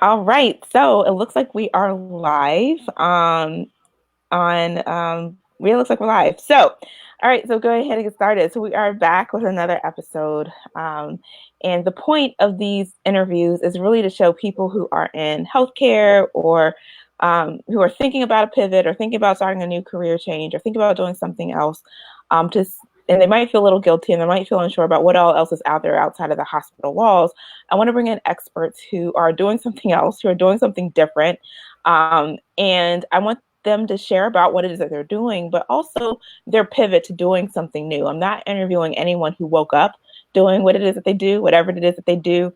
All right, so it looks like we are live it looks like we're live. So, all right, so go ahead and get started. So we are back with another episode. And the point of these interviews is really to show people who are in healthcare or who are thinking about a pivot or thinking about starting a new career change or thinking about doing something else. And they might feel a little guilty and they might feel unsure about what all else is out there outside of the hospital walls. I want to bring in experts who are doing something else, who are doing something different. And I want them to share about what it is that they're doing, but also their pivot to doing something new. I'm not interviewing anyone who woke up doing what it is that they do, whatever it is that they do.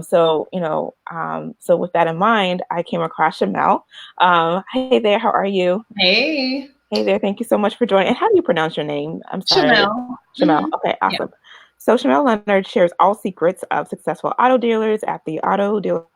So with that in mind, I came across Shamel. Hey there, how are you? Hey, Hey there, thank you so much for joining. And how do you pronounce your name? I'm sorry. Chanel. Shamel. Okay, Yeah. awesome. So Shamel Leonard shares all secrets of successful auto dealers at the Auto Dealer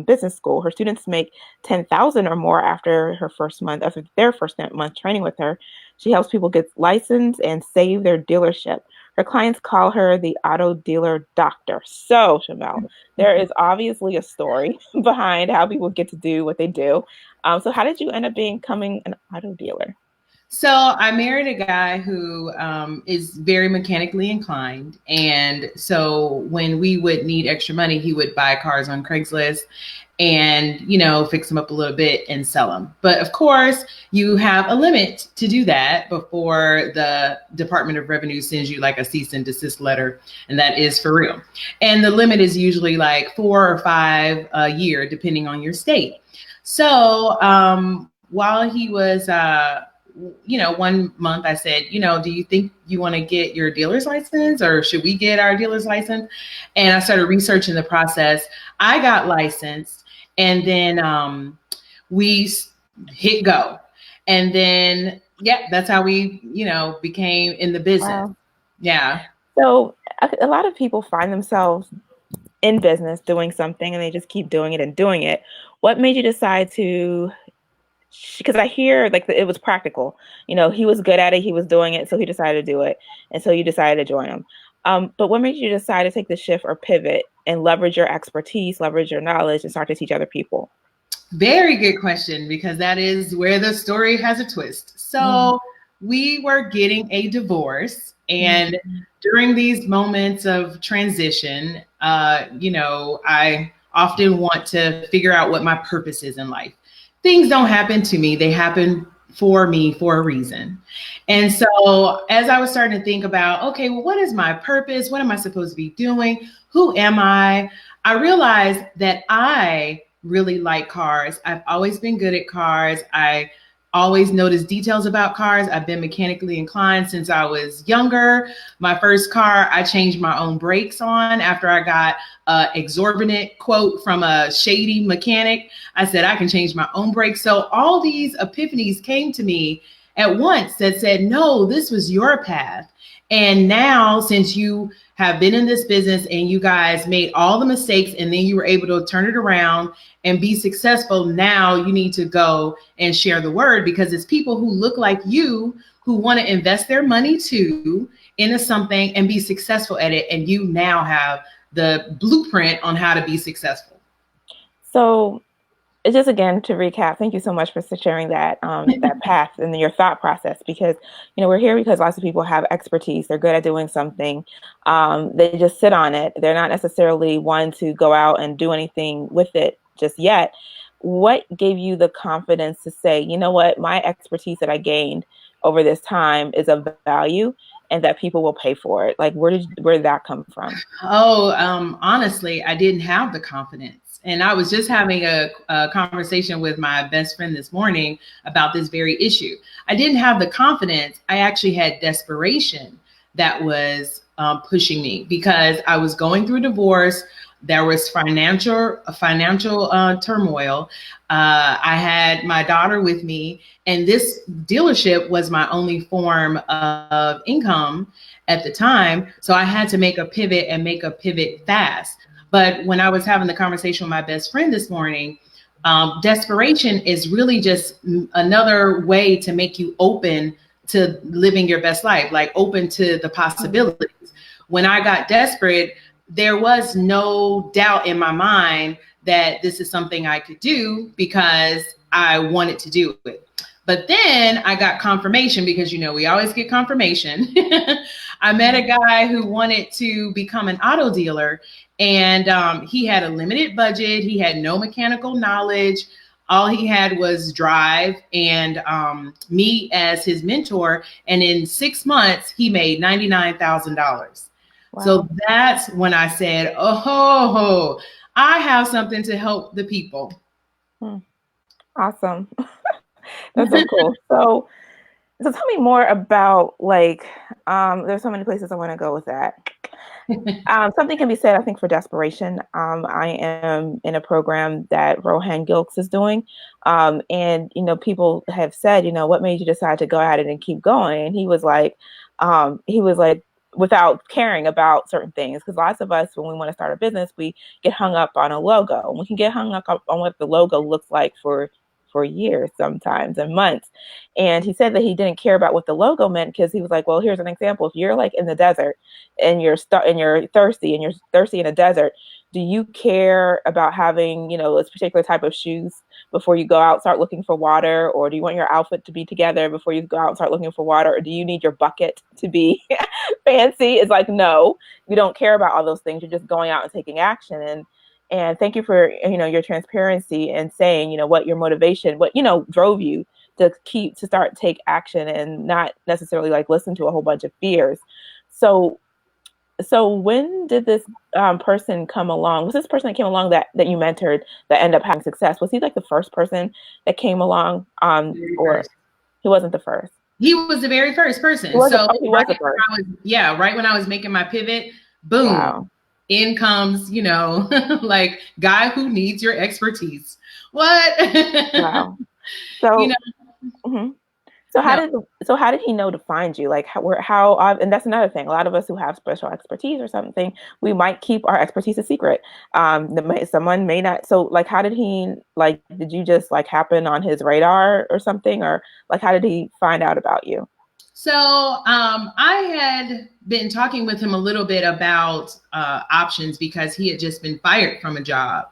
Business School. Her students make 10,000 or more after their first month training with her. She helps people get licensed and save their dealership. Her clients call her the auto dealer doctor. So, Shamel, there is obviously a story behind how people get to do what they do. So how did you end up becoming an auto dealer? So I married a guy who is very mechanically inclined. And so when we would need extra money, he would buy cars on Craigslist and, fix them up a little bit and sell them. But of course, you have a limit to do that before the Department of Revenue sends you like a cease and desist letter. And that is for real. And the limit is usually like 4 or 5 a year, depending on your state. So while he was, 1 month I said, do you think you want to get your dealer's license or should we get our dealer's license? And I started researching the process. I got licensed and then we hit go. And then, that's how we, became in the business. Wow. Yeah. So a lot of people find themselves in business doing something and they just keep doing it and doing it. What made you decide to, because I hear like it was practical, he was good at it, he was doing it, so he decided to do it, and so you decided to join him. But what made you decide to take the shift or pivot and leverage your expertise, leverage your knowledge, and start to teach other people? Very good question, because that is where the story has a twist. So we were getting a divorce, and during these moments of transition, I often want to figure out what my purpose is in life. Things don't happen to me, they happen for me for a reason. And so as I was starting to think about, okay, well, what is my purpose? What am I supposed to be doing? Who am I? I realized that I really like cars. I've always been good at cars. I always notice details about cars. I've been mechanically inclined since I was younger. My first car, I changed my own brakes on after I got an exorbitant quote from a shady mechanic. I said, I can change my own brakes. So all these epiphanies came to me at once that said, no, this was your path. And now, since you have been in this business and you guys made all the mistakes and then you were able to turn it around and be successful, now you need to go and share the word, because it's people who look like you who want to invest their money too into something and be successful at it. And you now have the blueprint on how to be successful. So just again to recap, thank you so much for sharing that that path and your thought process, because we're here because lots of people have expertise, they're good at doing something, they just sit on it, they're not necessarily one to go out and do anything with it just yet. What gave you the confidence to say, you know what, my expertise that I gained over this time is of value and that people will pay for it? Like, where did that come from? Honestly, I didn't have the confidence. And I was just having a conversation with my best friend this morning about this very issue. I didn't have the confidence. I actually had desperation that was pushing me, because I was going through a divorce. There was financial turmoil. I had my daughter with me, and this dealership was my only form of income at the time. So I had to make a pivot and make a pivot fast. But when I was having the conversation with my best friend this morning, desperation is really just another way to make you open to living your best life, like open to the possibilities. When I got desperate, there was no doubt in my mind that this is something I could do because I wanted to do it. But then I got confirmation because, we always get confirmation. I met a guy who wanted to become an auto dealer, and he had a limited budget. He had no mechanical knowledge. All he had was drive and me as his mentor. And in 6 months, he made $99,000. Wow. So that's when I said, oh, I have something to help the people. Awesome. That's so cool. So tell me more about there's so many places I want to go with that. Something can be said, I think, for desperation. I am in a program that Rohan Gilkes is doing. And, people have said, what made you decide to go at it and keep going? And he was like, without caring about certain things, because lots of us, when we want to start a business, we get hung up on a logo. And we can get hung up on what the logo looks like for years sometimes and months. And he said that he didn't care about what the logo meant because he was like, well, here's an example. If you're like in the desert and you're thirsty in a desert, do you care about having, this particular type of shoes before you go out, start looking for water? Or do you want your outfit to be together before you go out and start looking for water? Or do you need your bucket to be fancy? It's like, no, you don't care about all those things. You're just going out and taking action. And thank you for, your transparency and saying, what your motivation, what, drove you to take action and not necessarily listen to a whole bunch of fears. So when did this person come along? Was this person that came along that you mentored that ended up having success? Was he the first person that came along? Or he wasn't the first? He was the very first person. He was the first. Right when I was making my pivot, boom. Wow. In comes, guy who needs your expertise. What? Wow. So, mm-hmm. So how did he know to find you? How and that's another thing. A lot of us who have special expertise or something, we might keep our expertise a secret. Someone may not. So how did he did you just happen on his radar or something, or how did he find out about you? So I had been talking with him a little bit about options because he had just been fired from a job.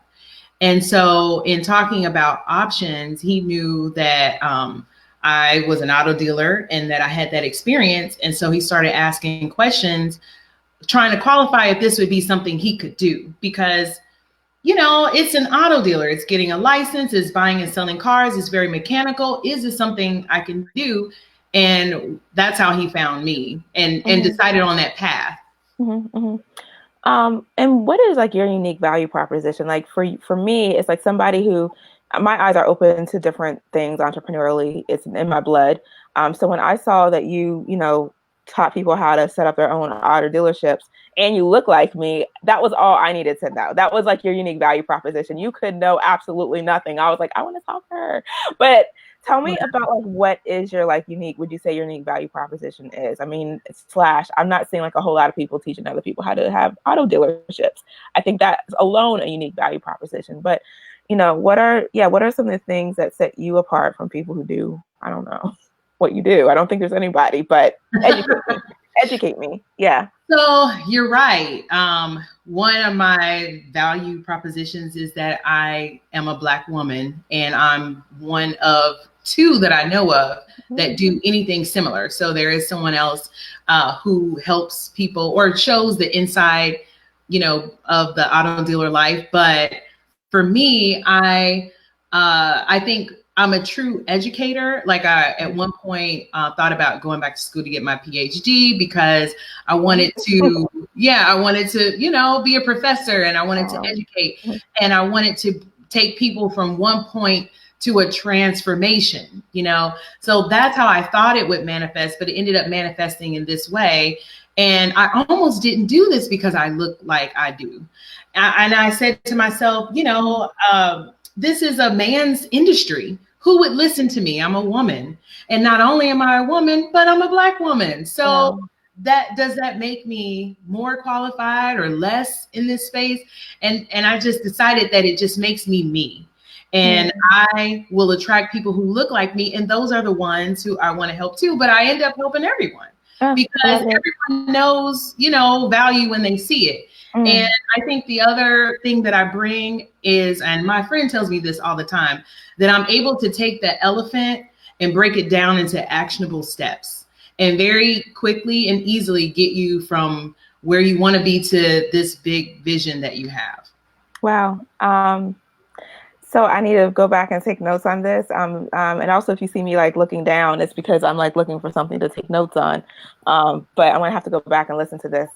And so in talking about options, he knew that I was an auto dealer and that I had that experience. And so he started asking questions, trying to qualify if this would be something he could do, because, it's an auto dealer. It's getting a license, it's buying and selling cars. It's very mechanical. Is this something I can do? And that's how he found me and decided on that path. Mm-hmm, mm-hmm. And what is your unique value proposition? For me, it's somebody who, my eyes are open to different things entrepreneurially. It's in my blood. So when I saw that you taught people how to set up their own auto dealerships and you look like me, that was all I needed to know. That was your unique value proposition. You could know absolutely nothing. I was I want to talk to her. But tell me about what is your unique, would you say your unique value proposition is? I mean, I'm not seeing a whole lot of people teaching other people how to have auto dealerships. I think that's alone a unique value proposition. But what are some of the things that set you apart from people who do, I don't know what you do. I don't think there's anybody, but educate me. Yeah. So you're right. One of my value propositions is that I am a Black woman, and I'm one of two that I know of that do anything similar. So there is someone else who helps people or shows the inside, of the auto dealer life. But for me, I think I'm a true educator. I, at one point, thought about going back to school to get my PhD because I wanted to, be a professor, and I wanted to educate, and I wanted to take people from one point to a transformation, So that's how I thought it would manifest, but it ended up manifesting in this way. And I almost didn't do this because I look like I do. And I said to myself, this is a man's industry. Who would listen to me? I'm a woman. And not only am I a woman, but I'm a Black woman. So does that make me more qualified or less in this space? And I just decided that it just makes me me. And I will attract people who look like me. And those are the ones who I want to help too. But I end up helping everyone because everyone knows, value when they see it. And I think the other thing that I bring is, and my friend tells me this all the time, that I'm able to take the elephant and break it down into actionable steps and very quickly and easily get you from where you want to be to this big vision that you have. Wow. So I need to go back and take notes on this. And also, if you see me like looking down, it's because I'm like looking for something to take notes on. But I'm gonna have to go back and listen to this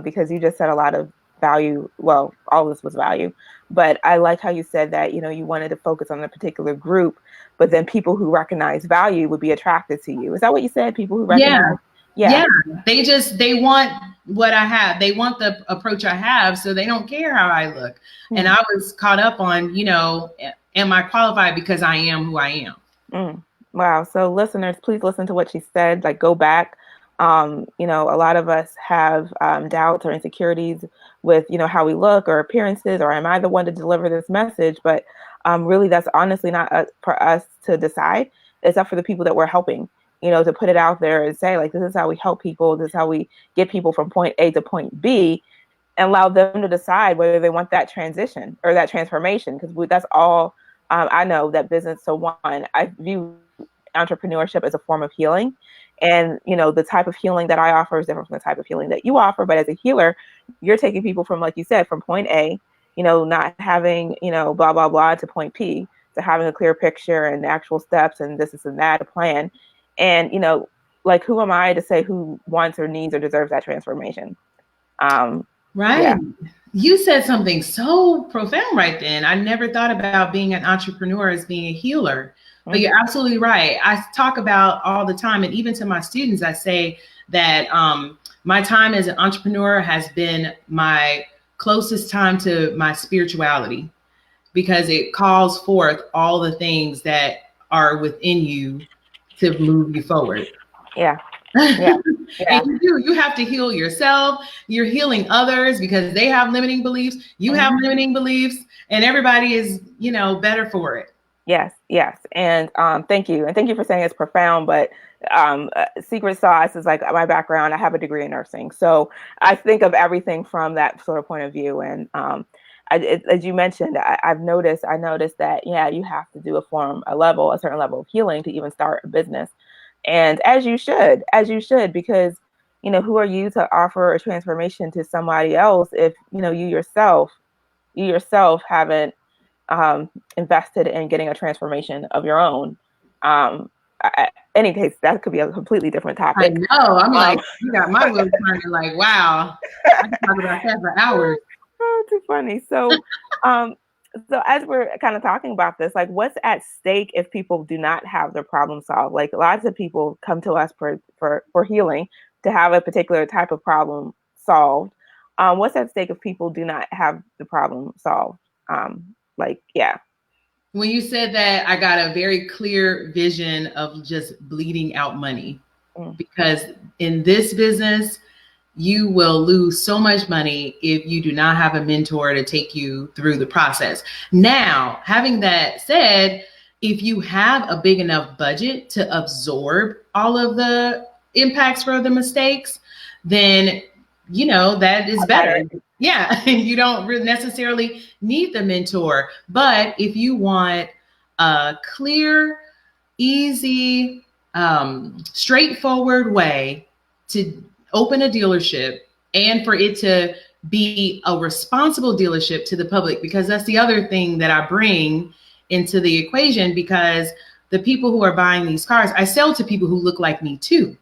because you just said a lot of value. Well, all of this was value, but I like how you said that you wanted to focus on a particular group, but then people who recognize value would be attracted to you. Is that what you said? People who recognize? Yeah. They want what I have. They want the approach I have, so they don't care how I look. And I was caught up on, am I qualified because I am who I am? Wow. So listeners, please listen to what she said. Like, go back. A lot of us have doubts or insecurities with, how we look or appearances, or am I the one to deliver this message? But really, that's honestly not for us to decide. It's up for the people that we're helping, to put it out there and say, like, this is how we help people. This is how we get people from point A to point B, and allow them to decide whether they want that transition or that transformation. Because that's all I know that business. So one, I view entrepreneurship as a form of healing. And, the type of healing that I offer is different from the type of healing that you offer. But as a healer, you're taking people from, like you said, from point A, not having, blah, blah, blah, to point P, to having a clear picture and actual steps and this and that, a plan. And, like, who am I to say who wants or needs or deserves that transformation? Right. Yeah. You said something so profound right then. I never thought about being an entrepreneur as being a healer, but you're absolutely right. I talk about all the time, and even to my students, I say that my time as an entrepreneur has been my closest time to my spirituality, because it calls forth all the things that are within you to move you forward. Yeah. And you have to heal yourself. You're healing others because they have limiting beliefs. You have limiting beliefs, and everybody is, better for it. Yes. And thank you. And thank you for saying it's profound, but secret sauce is like my background. I have a degree in nursing. So I think of everything from that sort of point of view. And as you mentioned, I noticed that, you have to do a certain level of healing to even start a business. And as you should, because, who are you to offer a transformation to somebody else if, you yourself haven't invested in getting a transformation of your own. Any case, that could be a completely different topic. I know. I'm like, you got my wheels turning. Like, wow, I can talk about that for hours. Oh, too funny. So, so as we're kind of talking about this, like, what's at stake if people do not have their problem solved? Like, lots of people come to us for healing, to have a particular type of problem solved. What's at stake if people do not have the problem solved? When you said that, I got a very clear vision of just bleeding out money, because in this business, you will lose so much money if you do not have a mentor to take you through the process. Now, having that said, if you have a big enough budget to absorb all of the impacts for the mistakes, then, that is better. Yeah, you don't necessarily need the mentor. But if you want a clear, easy, straightforward way to open a dealership, and for it to be a responsible dealership to the public, because that's the other thing that I bring into the equation, because the people who are buying these cars, I sell to people who look like me too.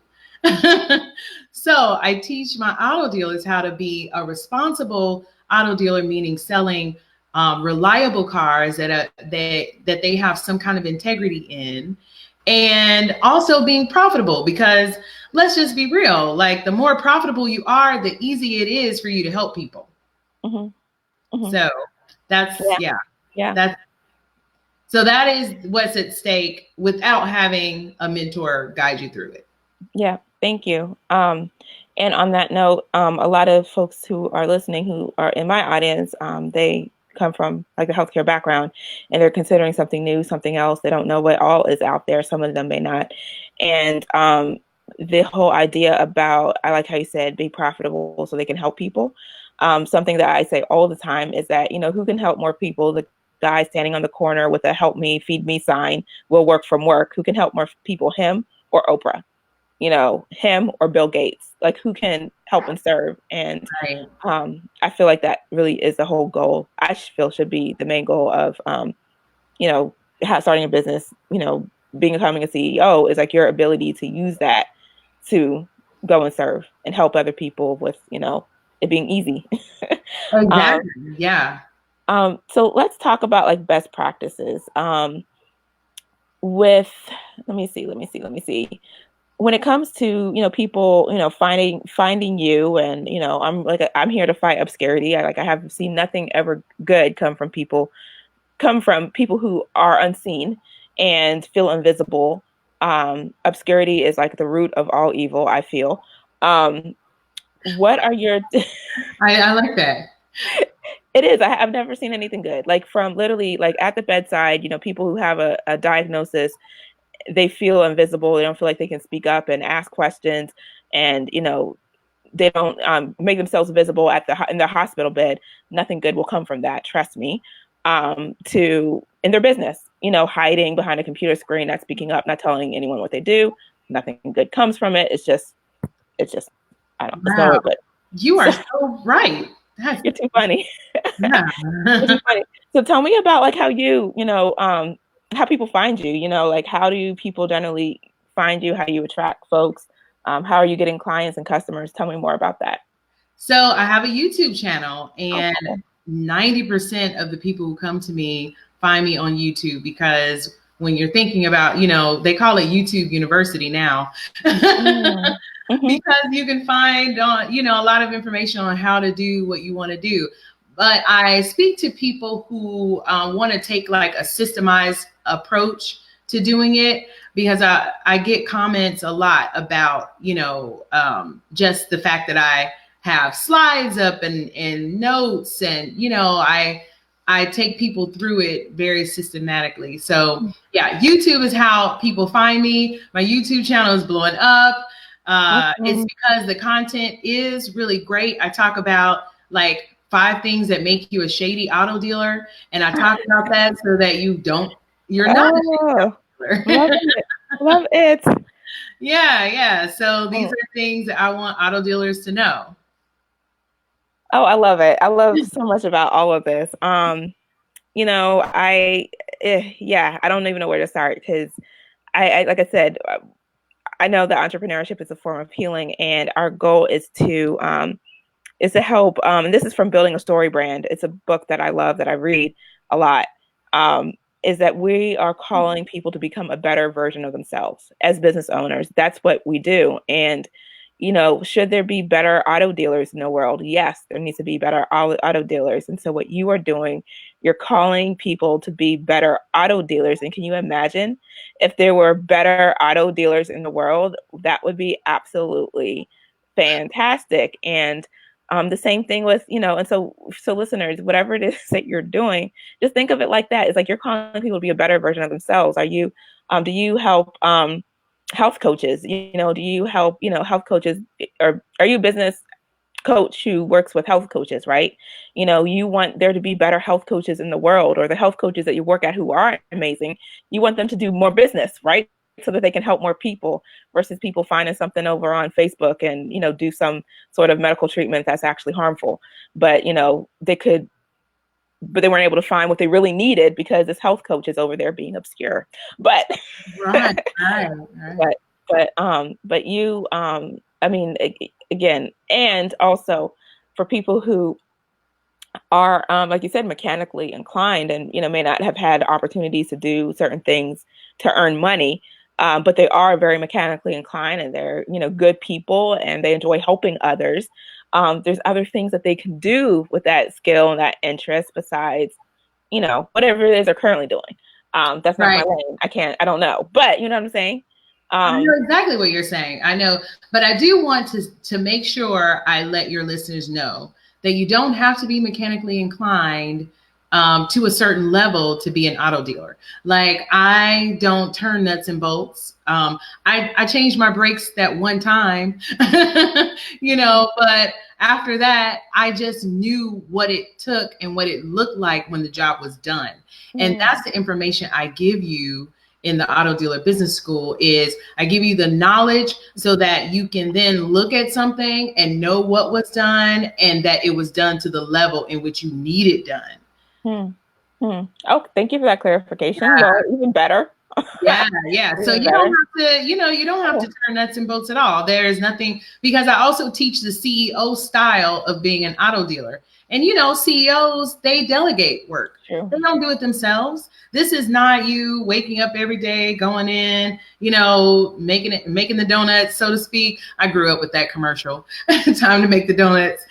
So I teach my auto dealers how to be a responsible auto dealer, meaning selling reliable cars that they have some kind of integrity in, and also being profitable, because let's just be real, like, the more profitable you are, the easier it is for you to help people. So that's so that is what's at stake without having a mentor guide you through it. Yeah, thank you. And on that note, a lot of folks who are listening, who are in my audience, they come from like a healthcare background, and they're considering something new, something else. They don't know what all is out there. Some of them may not. And the whole idea about, I like how you said, be profitable so they can help people. Something that I say all the time is that, who can help more people? The guy standing on the corner with a help me, feed me sign will work from work. Who can help more people, him or Oprah? Him or Bill Gates? Like, who can help and serve? And Right. I feel like that really is the whole goal. I feel should be the main goal of, starting a business, becoming a CEO is like your ability to use that to go and serve and help other people with, it being easy. Exactly. Yeah. So let's talk about like best practices. With let me see. When it comes to people finding you, and I'm here to fight obscurity. I have seen nothing ever good come from people who are unseen and feel invisible. Obscurity is like the root of all evil, I feel. What are your I like that. It is. I've never seen anything good. Like from literally like at the bedside, people who have a diagnosis, they feel invisible. They don't feel like they can speak up and ask questions, and they don't make themselves visible in their hospital bed. Nothing good will come from that. Trust me. To in their business, hiding behind a computer screen, not speaking up, not telling anyone what they do. Nothing good comes from it. It's just I don't know. Wow. But You are so right. you're too funny. Yeah. You're too funny. So tell me about like how how people find you. Like how do people generally find you? How do you attract folks? How are you getting clients and customers? Tell me more about that. So I have a YouTube channel, Oh, and cool. 90% of the people who come to me find me on YouTube, because when you're thinking about, they call it YouTube University now, Mm-hmm. because you can find on, a lot of information on how to do what you want to do. But I speak to people who want to take like a systemized approach to doing it, because I get comments a lot about, just the fact that I have slides up and notes, and, I take people through it very systematically. So yeah, YouTube is how people find me. My YouTube channel is blowing up. It's because the content is really great. I talk about like 5 things that make you a shady auto dealer, and I talk about that so that you're not a shady Oh, auto love dealer. it. Love it. Yeah. So these are things that I want auto dealers to know. Oh, I love it. I love so much about all of this. Yeah, I don't even know where to start because like I said, I know that entrepreneurship is a form of healing, and our goal is to help. And this is from Building a Story Brand. It's a book that I love, that I read a lot. Is that we are calling people to become a better version of themselves as business owners. That's what we do. And should there be better auto dealers in the world? Yes, there needs to be better auto dealers. And so what you are doing, you're calling people to be better auto dealers. And can you imagine if there were better auto dealers in the world? That would be absolutely fantastic. And the same thing with, and so listeners, whatever it is that you're doing, just think of it like that. It's like you're calling people to be a better version of themselves. Do you help health coaches? Do you help, health coaches, or are you a business coach who works with health coaches, right? You want there to be better health coaches in the world, or the health coaches that you work at who are amazing. You want them to do more business, right? So that they can help more people, versus people finding something over on Facebook and, do some sort of medical treatment that's actually harmful. But, but they weren't able to find what they really needed because this health coach is over there being obscure. But Right. but you I mean, again, and also for people who are like you said, mechanically inclined, and may not have had opportunities to do certain things to earn money, but they are very mechanically inclined, and they're good people, and they enjoy helping others. There's other things that they can do with that skill and that interest besides whatever it is they're currently doing. That's not my Right. lane. I don't know, but you know what I'm saying. I know exactly what you're saying. I know, but I do want to make sure I let your listeners know that you don't have to be mechanically inclined to a certain level to be an auto dealer. Like, I don't turn nuts and bolts. I changed my brakes that one time, but after that, I just knew what it took and what it looked like when the job was done. And that's the information I give you in the auto dealer business school. Is I give you the knowledge so that you can then look at something and know what was done and that it was done to the level in which you need it done. Oh, thank you for that clarification. Yeah. Well, even better. Yeah. So you don't have to turn nuts and bolts at all. There is nothing, because I also teach the CEO style of being an auto dealer. And CEOs, they delegate work. True. They don't do it themselves. This is not you waking up every day, going in, making the donuts, so to speak. I grew up with that commercial. Time to make the donuts.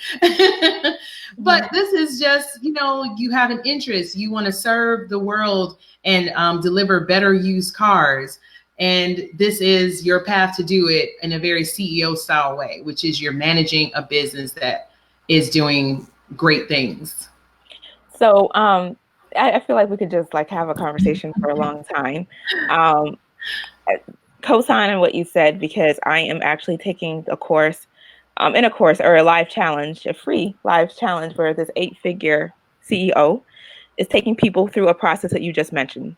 But this is just, you have an interest. You want to serve the world and deliver better used cars. And this is your path to do it in a very CEO style way, which is you're managing a business that is doing great things. So I feel like we could just have a conversation for a long time. Co-signing what you said, because I am actually taking a course, or a live challenge, a free live challenge, where this 8-figure CEO is taking people through a process that you just mentioned.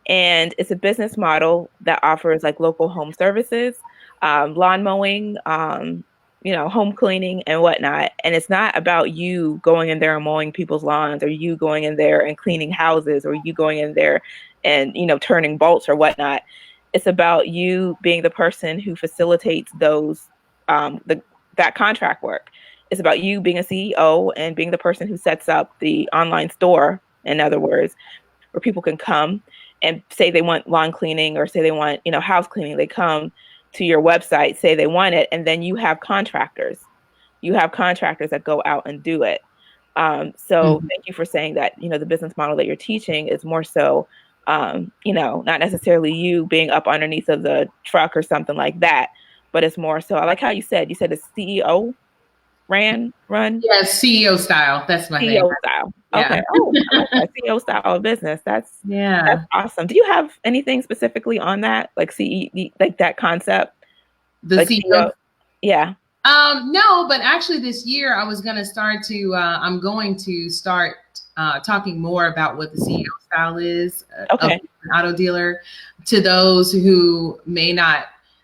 And it's a business model that offers local home services, lawn mowing, home cleaning and whatnot. And it's not about you going in there and mowing people's lawns, or you going in there and cleaning houses, or you going in there and, turning bolts or whatnot. It's about you being the person who facilitates those, that contract work. It's about you being a CEO and being the person who sets up the online store, in other words, where people can come and say they want lawn cleaning, or say they want, house cleaning. They come to your website, say they want it, and then you have contractors. You have contractors that go out and do it. So thank you for saying that, the business model that you're teaching is more so, not necessarily you being up underneath of the truck or something like that, but it's more so, I like how you said it's CEO run. Yeah, CEO style. That's my CEO style. Yeah. Okay. Oh, I like that. CEO style of business. That's awesome. Do you have anything specifically on that, like that concept? The CEO? Yeah. No, but actually this year I'm going to start talking more about what the CEO style is of an auto dealer, to those who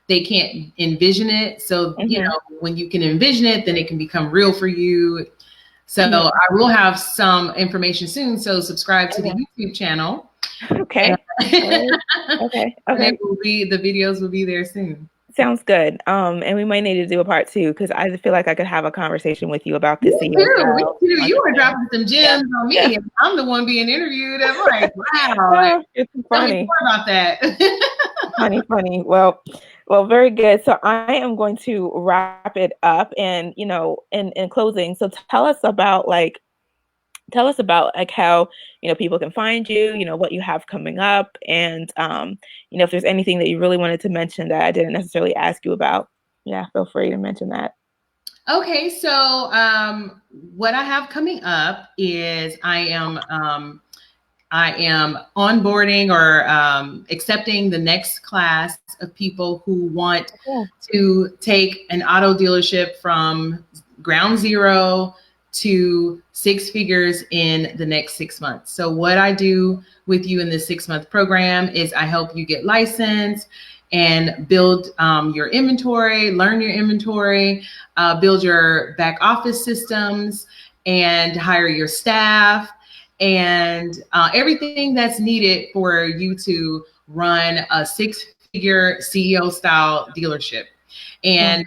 they can't envision it. So, when you can envision it, then it can become real for you. So I will have some information soon. So subscribe to the YouTube channel. Okay. Okay. And the videos will be there soon. Sounds good. And we might need to do a part 2, because I feel like I could have a conversation with you about this. Me too. You were dropping some gems on me. Yeah. I'm the one being interviewed. I'm like, wow. It's funny. Tell me more about that. Funny. Well, very good. So I am going to wrap it up, and in closing, so tell us about how people can find you, what you have coming up, and if there's anything that you really wanted to mention that I didn't necessarily ask you about, feel free to mention that. Okay, so what I have coming up is I am onboarding or accepting the next class of people who want to take an auto dealership from ground zero to 6 figures in the next 6 months. So what I do with you in this 6-month program is I help you get licensed and build your inventory, learn your inventory, build your back office systems, and hire your staff, and everything that's needed for you to run a 6-figure CEO style dealership. And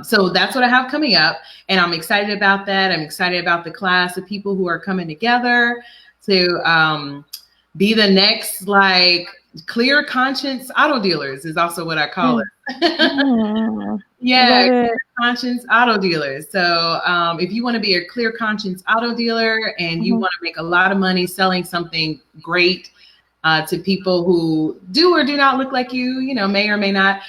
so that's what I have coming up, and I'm excited about that. I'm excited about the class of people who are coming together to be the next clear conscience auto dealers is also what I call it. Clear conscience auto dealers. So if you want to be a clear conscience auto dealer and you want to make a lot of money selling something great to people who do or do not look like you, may or may not,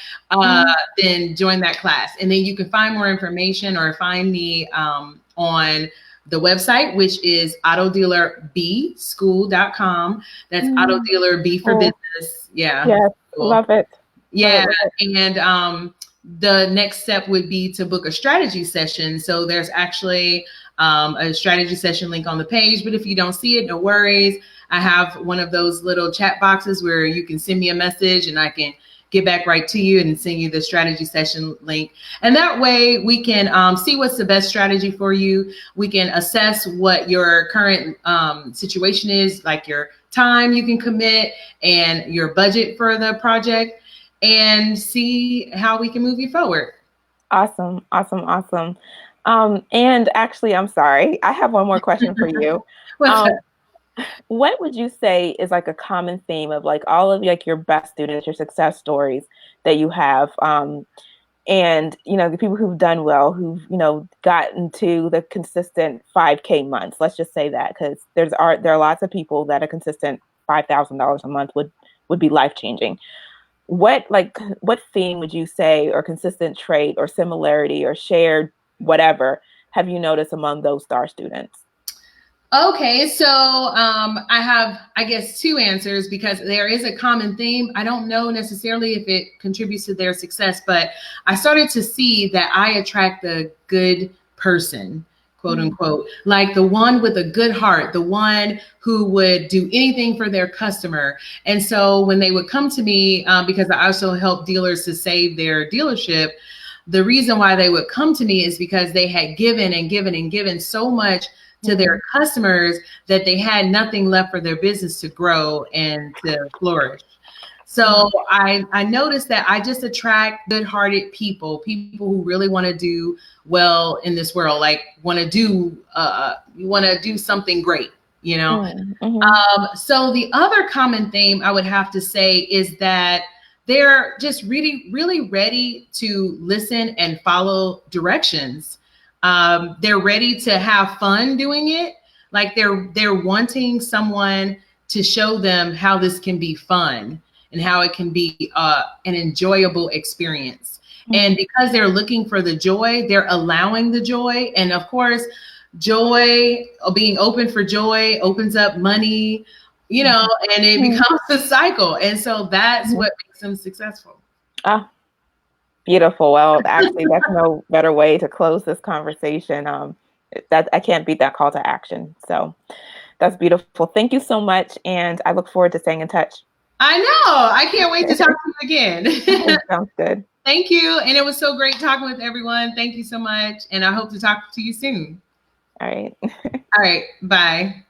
then join that class. And then you can find more information or find me on the website, which is autodealerbschool.com. That's auto dealer B for business. Yeah. Yes, Cool. love it. Yeah. Love it. And the next step would be to book a strategy session. So there's actually a strategy session link on the page, but if you don't see it, no worries. I have one of those little chat boxes where you can send me a message and I can get back right to you and send you the strategy session link. And that way we can see what's the best strategy for you. We can assess what your current situation is, like your time you can commit and your budget for the project, and see how we can move you forward. Awesome. And actually, I'm sorry, I have one more question for you. What would you say is like a common theme of like all of like your best students, your success stories that you have? And, you know, the people who've done well, who've, you know, gotten to the consistent 5K months, let's just say that, because there are lots of people that a consistent $5,000 a month would be life-changing. What theme would you say, or consistent trait or similarity or shared whatever have you noticed among those STAR students? Okay, so I have, I guess, two answers, because there is a common theme. I don't know necessarily if it contributes to their success, but I started to see that I attract the good person, quote unquote, like the one with a good heart, the one who would do anything for their customer. And so when they would come to me, because I also help dealers to save their dealership, the reason why they would come to me is because they had given and given and given so much to their customers that they had nothing left for their business to grow and to flourish. So I noticed that I just attract good-hearted people who really want to do well in this world, like want to do something great, you know? So the other common theme I would have to say is that they're just really, really ready to listen and follow directions. They're ready to have fun doing it. Like they're wanting someone to show them how this can be fun and how it can be an enjoyable experience. And because they're looking for the joy, they're allowing the joy. And of course, joy, being open for joy, opens up money, you know, and it becomes a cycle. And so that's what makes them successful. Ah, beautiful. Well, actually, that's no better way to close this conversation. That I can't beat that call to action. So that's beautiful. Thank you so much. And I look forward to staying in touch. I know. I can't wait to talk to you again. Sounds good. Thank you. And it was so great talking with everyone. Thank you so much. And I hope to talk to you soon. All right. All right. Bye.